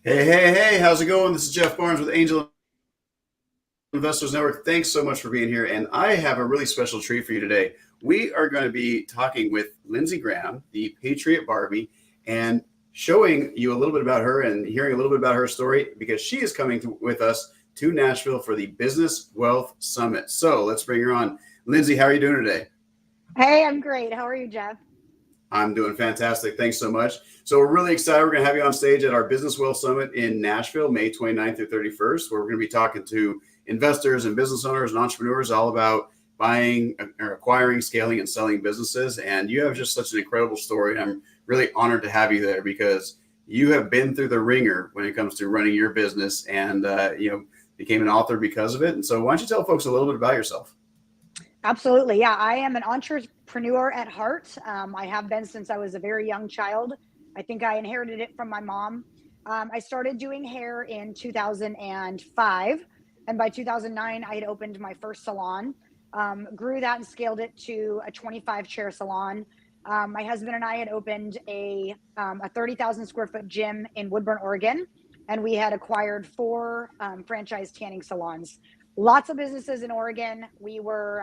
Hey, how's it going? This is Jeff Barnes with Angel Investors Network. Thanks so much for being here. And I have a really special treat for you today. We are going to be talking with Lindsey Graham, the Patriot Barbie, and showing you a little bit about her and hearing a little bit about her story because she is coming with us to Nashville for the Business Wealth Summit. So let's bring her on. Lindsey, how are you doing today? Hey, I'm great. How are you, Jeff? I'm doing fantastic. Thanks so much. So we're really excited. We're going to have you on stage at our Business Wealth Summit in Nashville, May 29th through 31st, where we're going to be talking to investors and business owners and entrepreneurs all about buying or acquiring, scaling, and selling businesses. And you have just such an incredible story. I'm really honored to have you there because you have been through the ringer when it comes to running your business and, became an author because of it. And so why don't you tell folks a little bit about yourself? Absolutely. Yeah, I am an entrepreneur at heart. I have been since I was a very young child. I think I inherited it from my mom. I started doing hair in 2005. And by 2009, I had opened my first salon, grew that and scaled it to a 25 chair salon. My husband and I had opened a 30,000 square foot gym in Woodburn, Oregon, and we had acquired four franchise tanning salons. Lots of businesses in Oregon. We were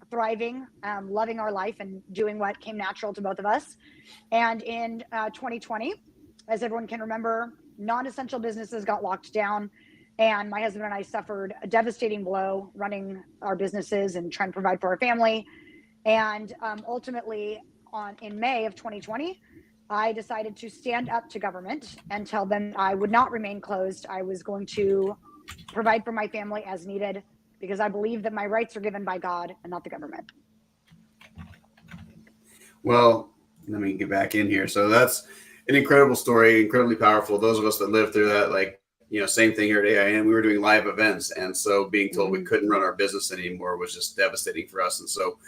thriving, loving our life, and doing what came natural to both of us. And in 2020, as everyone can remember, non-essential businesses got locked down, and my husband and I suffered a devastating blow running our businesses and trying to provide for our family. And ultimately, in May of 2020, I decided to stand up to government and tell them I would not remain closed. I was going to provide for my family as needed because I believe that my rights are given by God and not the government. Well, let me get back in here. So that's an incredible story, incredibly powerful. Those of us that lived through that, same thing here at AIN, we were doing live events. And so being told we couldn't run our business anymore was just devastating for us. And so,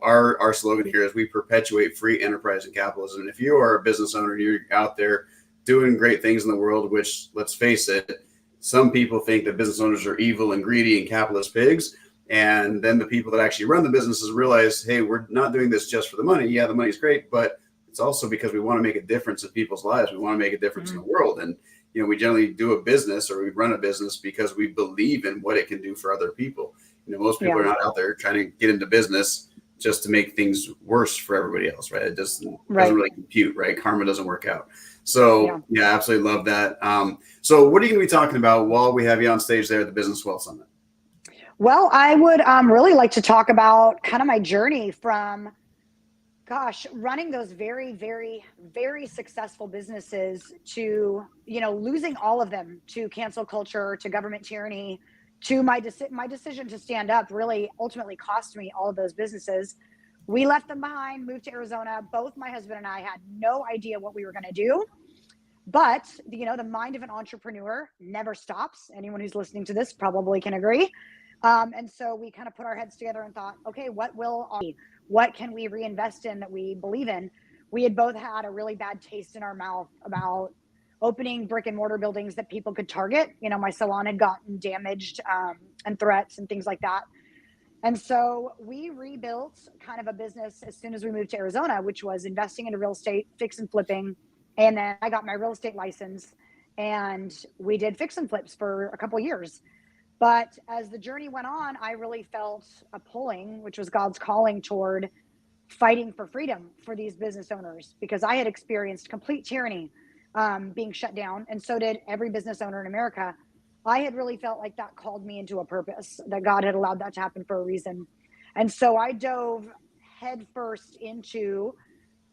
our slogan here is we perpetuate free enterprise and capitalism. And if you are a business owner and you're out there doing great things in the world, which let's face it, some people think that business owners are evil and greedy and capitalist pigs. And then the people that actually run the businesses realize, hey, we're not doing this just for the money. Yeah, the money's great, but it's also because we want to make a difference in people's lives. We want to make a difference in the world. And, we generally do a business or we run a business because we believe in what it can do for other people. Most people are not out there trying to get into business just to make things worse for everybody else, right? It doesn't really compute, right? Karma doesn't work out. So yeah, absolutely love that. So what are you going to be talking about while we have you on stage there at the Business Wealth Summit? Well, I would really like to talk about kind of my journey from, running those very, very, very successful businesses to, losing all of them to cancel culture, to government tyranny, to my decision to stand up really ultimately cost me all of those businesses. We left them behind, moved to Arizona. Both my husband and I had no idea what we were going to do. But, the mind of an entrepreneur never stops. Anyone who's listening to this probably can agree. And so we kind of put our heads together and thought, okay, what can we reinvest in that we believe in? We had both had a really bad taste in our mouth about opening brick and mortar buildings that people could target. My salon had gotten damaged and threats and things like that. And so we rebuilt kind of a business as soon as we moved to Arizona, which was investing into real estate, fix and flipping. And then I got my real estate license and we did fix and flips for a couple of years. But as the journey went on, I really felt a pulling, which was God's calling toward fighting for freedom for these business owners, because I had experienced complete tyranny being shut down. And so did every business owner in America. I had really felt like that called me into a purpose, that God had allowed that to happen for a reason. And so I dove headfirst into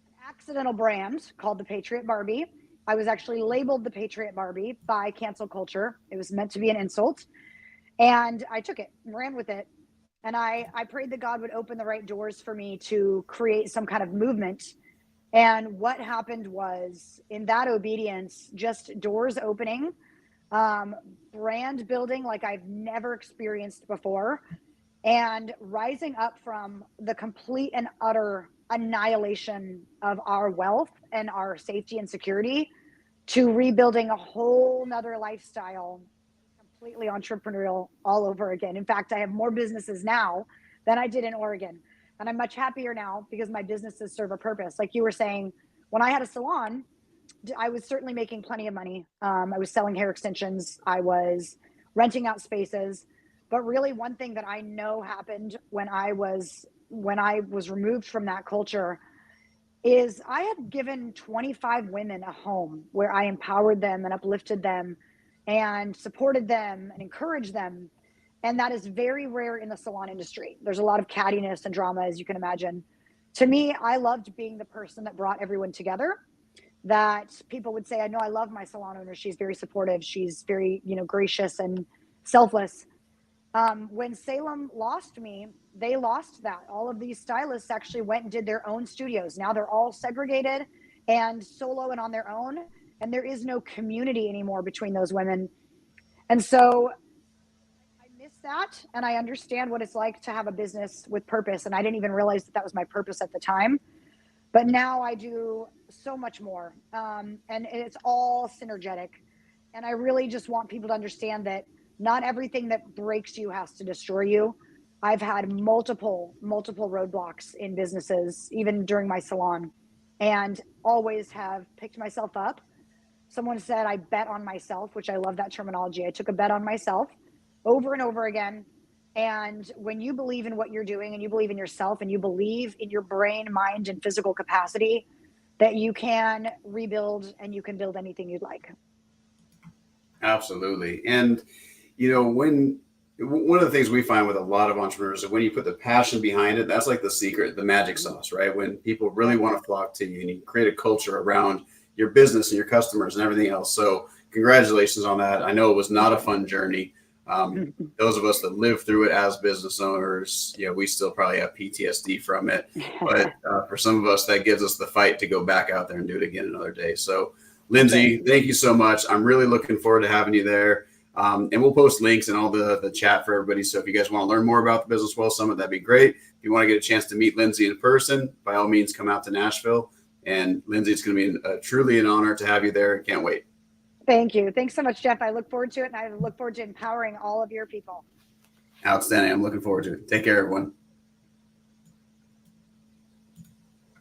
an accidental brand called the Patriot Barbie. I was actually labeled the Patriot Barbie by cancel culture. It was meant to be an insult. And I took it and ran with it. And I prayed that God would open the right doors for me to create some kind of movement. And what happened was, in that obedience, just doors opening, brand building like I've never experienced before, and rising up from the complete and utter annihilation of our wealth and our safety and security to rebuilding a whole nother lifestyle, completely entrepreneurial all over again. In fact, I have more businesses now than I did in Oregon. And I'm much happier now because my businesses serve a purpose. Like you were saying, when I had a salon, I was certainly making plenty of money. I was selling hair extensions. I was renting out spaces. But really, one thing that I know happened when I was removed from that culture is I had given 25 women a home where I empowered them and uplifted them and supported them and encouraged them. And that is very rare in the salon industry. There's a lot of cattiness and drama, as you can imagine. To me, I loved being the person that brought everyone together, that people would say, I know I love my salon owner. She's very supportive. She's very, gracious and selfless. When Salem lost me, they lost that. All of these stylists actually went and did their own studios. Now they're all segregated and solo and on their own. And there is no community anymore between those women. And so I miss that. And I understand what it's like to have a business with purpose. And I didn't even realize that was my purpose at the time. But now I do so much more. And it's all synergetic. And I really just want people to understand that not everything that breaks you has to destroy you. I've had multiple roadblocks in businesses, even during my salon, and always have picked myself up. Someone said I bet on myself, which I love that terminology. I took a bet on myself over and over again. And when you believe in what you're doing and you believe in yourself and you believe in your brain, mind, and physical capacity, that you can rebuild and you can build anything you'd like. Absolutely. And when one of the things we find with a lot of entrepreneurs is when you put the passion behind it, that's like the secret, the magic sauce, right? When people really want to flock to you and you create a culture around your business and your customers and everything else. So congratulations on that. I know it was not a fun journey. Those of us that live through it as business owners, we still probably have PTSD from it. But for some of us, that gives us the fight to go back out there and do it again another day. So Lindsey, thank you so much. I'm really looking forward to having you there. And we'll post links in all the chat for everybody. So if you guys want to learn more about the Business Well Summit, that'd be great. If you want to get a chance to meet Lindsey in person, by all means, come out to Nashville. And Lindsey, it's going to be truly an honor to have you there. Can't wait. Thank you. Thanks so much, Jeff. I look forward to it. And I look forward to empowering all of your people. Outstanding. I'm looking forward to it. Take care, everyone.